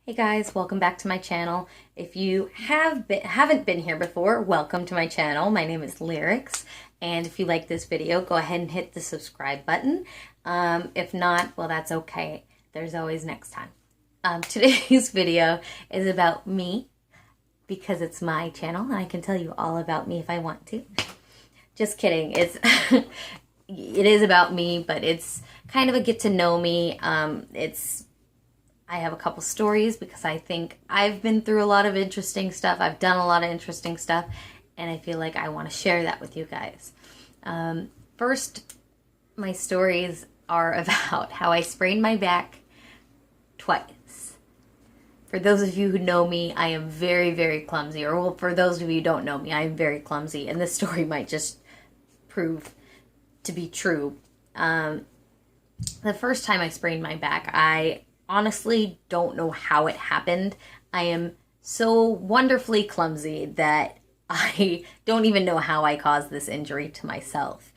Hey guys, welcome back to my channel. If you haven't been here before, welcome to my channel. My name is Lyrics, and if you like this video, go ahead and hit the subscribe button. If not, well, that's okay. There's always next time. Today's video is about me because it's my channel, and I can tell you all about me if I want to. Just kidding. It is about me, but it's kind of a get to know me. I have a couple stories because I think I've been through a lot of interesting stuff. I've done a lot of interesting stuff, and I feel like I want to share that with you guys. First, my stories are about how I sprained my back twice. For those of you who know me, I am very, very clumsy. Or well, for those of you who don't know me, I am very clumsy, and this story might just prove to be true. The first time I sprained my back, I honestly don't know how it happened. I am so wonderfully clumsy that I don't even know how I caused this injury to myself.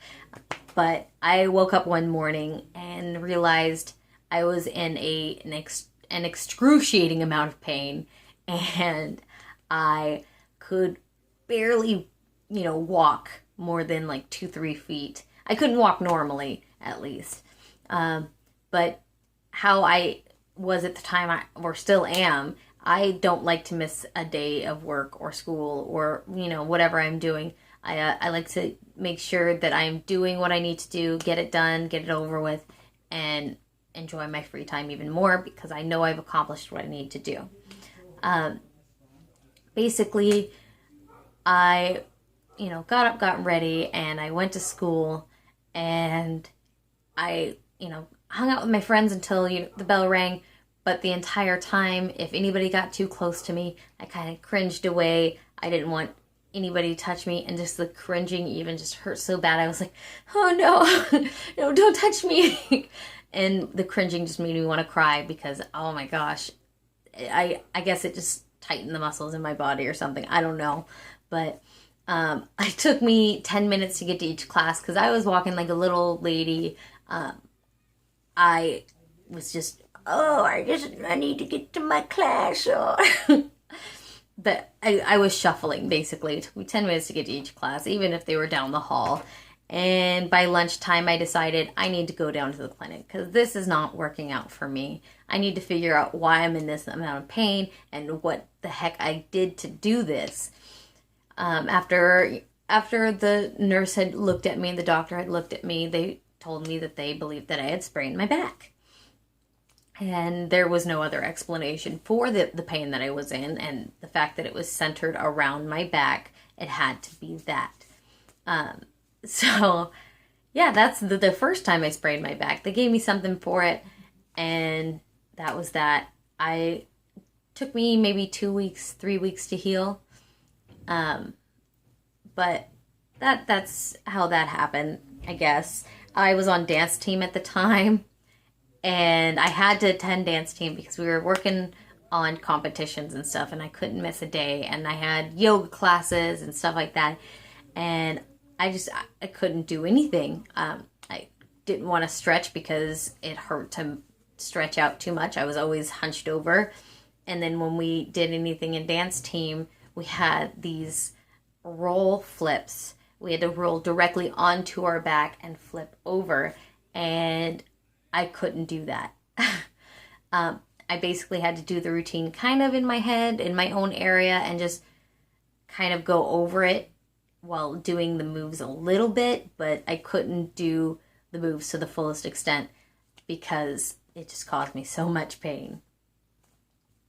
But I woke up one morning and realized I was in an excruciating amount of pain, and I could barely, walk more than like 2-3 feet. I couldn't walk normally, at least. But how I was at the time, or still am, I don't like to miss a day of work or school or, whatever I'm doing. I like to make sure that I'm doing what I need to do, get it done, get it over with, and enjoy my free time even more because I know I've accomplished what I need to do. Basically, I, got up, got ready, and I went to school, and I, hung out with my friends until the bell rang, but the entire time, if anybody got too close to me, I kind of cringed away. I didn't want anybody to touch me, and just the cringing even just hurt so bad. I was like, oh no, no, don't touch me. And the cringing just made me want to cry because, oh my gosh, I guess it just tightened the muscles in my body or something. I don't know. But it took me 10 minutes to get to each class because I was walking like a little lady. I was just, I need to get to my class. But I was shuffling, basically. It took me 10 minutes to get to each class, even if they were down the hall. And by lunchtime, I decided I need to go down to the clinic because this is not working out for me. I need to figure out why I'm in this amount of pain and what the heck I did to do this. After the nurse had looked at me and the doctor had looked at me, they told me that they believed that I had sprained my back. And there was no other explanation for the pain that I was in, and the fact that it was centered around my back. It had to be that. So, yeah, that's the first time I sprained my back. They gave me something for it, and that was that. Took me maybe 2 weeks, 3 weeks to heal. But that's how that happened, I guess. I was on dance team at the time, and I had to attend dance team because we were working on competitions and stuff, and I couldn't miss a day, and I had yoga classes and stuff like that, and I couldn't do anything. I didn't want to stretch because it hurt to stretch out too much. I was always hunched over, and then when we did anything in dance team, we had these roll flips. We had to roll directly onto our back and flip over, and I couldn't do that. I basically had to do the routine kind of in my head, in my own area, and just kind of go over it while doing the moves a little bit, but I couldn't do the moves to the fullest extent because it just caused me so much pain.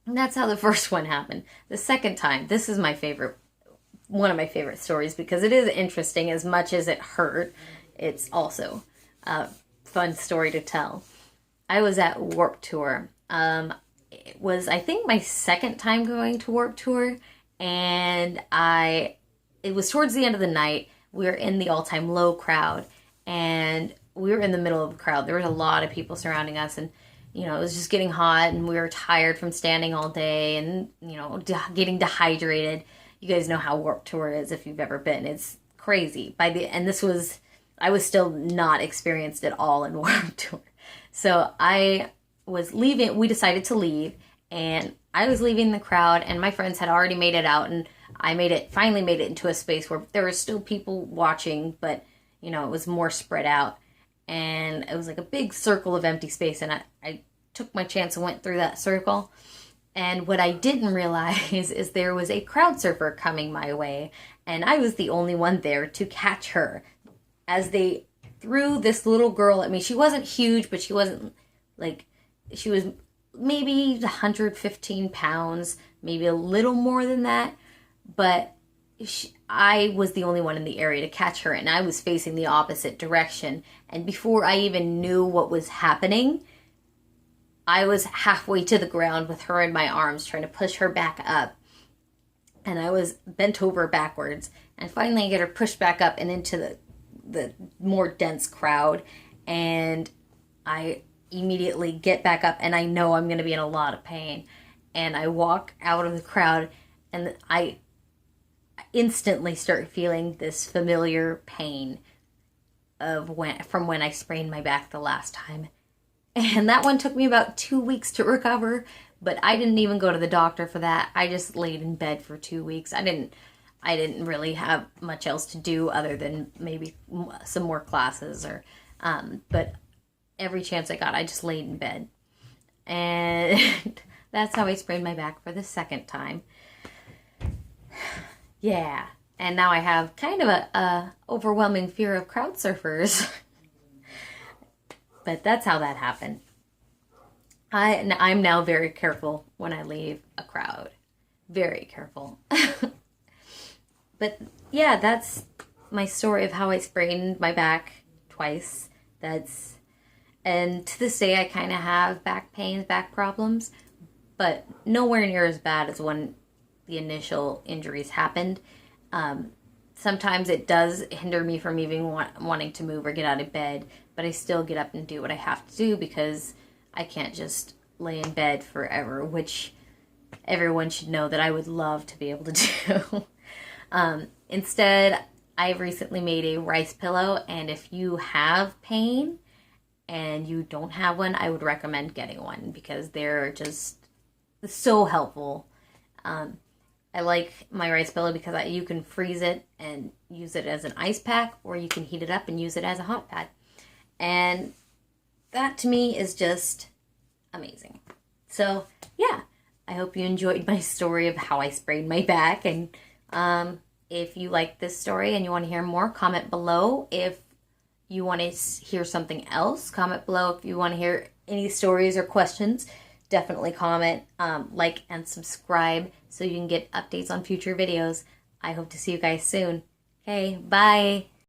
And that's how the first one happened. The second time, this is one of my favorite stories because it is interesting. As much as it hurt, it's also a fun story to tell. I was at Warped Tour. It was, I think, my second time going to Warped Tour, and it was towards the end of the night. We were in the all-time low crowd, and we were in the middle of the crowd. There was a lot of people surrounding us, and it was just getting hot, and we were tired from standing all day and, getting dehydrated. You guys know how Warped Tour is if you've ever been. It's crazy. I was still not experienced at all in Warped Tour. So I was leaving. We decided to leave, and I was leaving the crowd and my friends had already made it out, and I finally made it into a space where there were still people watching, but you know, it was more spread out. And it was like a big circle of empty space, and I took my chance and went through that circle. And what I didn't realize is there was a crowd surfer coming my way, and I was the only one there to catch her. As they threw this little girl at me, she wasn't huge, but she wasn't like, she was maybe 115 pounds, maybe a little more than that, but I was the only one in the area to catch her, and I was facing the opposite direction. And before I even knew what was happening, I was halfway to the ground with her in my arms, trying to push her back up. And I was bent over backwards. And finally I get her pushed back up and into the more dense crowd. And I immediately get back up, and I know I'm going to be in a lot of pain. And I walk out of the crowd, and I instantly start feeling this familiar pain from when I sprained my back the last time. And that one took me about 2 weeks to recover, but I didn't even go to the doctor for that. I just laid in bed for 2 weeks. I didn't really have much else to do other than maybe some more classes, or but every chance I got, I just laid in bed. And that's how I sprained my back for the second time. Yeah, and now I have kind of a overwhelming fear of crowd surfers. But that's how that happened. I'm now very careful when I leave a crowd. Very careful. But yeah, that's my story of how I sprained my back twice. And to this day I kind of have back pains, back problems, but nowhere near as bad as when the initial injuries happened. Sometimes it does hinder me from even wanting to move or get out of bed, but I still get up and do what I have to do because I can't just lay in bed forever, which everyone should know that I would love to be able to do. Instead, I've recently made a rice pillow, and if you have pain and you don't have one, I would recommend getting one because they're just so helpful. I like my rice pillow because you can freeze it and use it as an ice pack, or you can heat it up and use it as a hot pad. And that to me is just amazing. So yeah, I hope you enjoyed my story of how I sprained my back. And if you like this story and you want to hear more, comment below. If you want to hear something else, comment below. If you want to hear any stories or questions, definitely comment, like, and subscribe so you can get updates on future videos. I hope to see you guys soon. Okay, bye.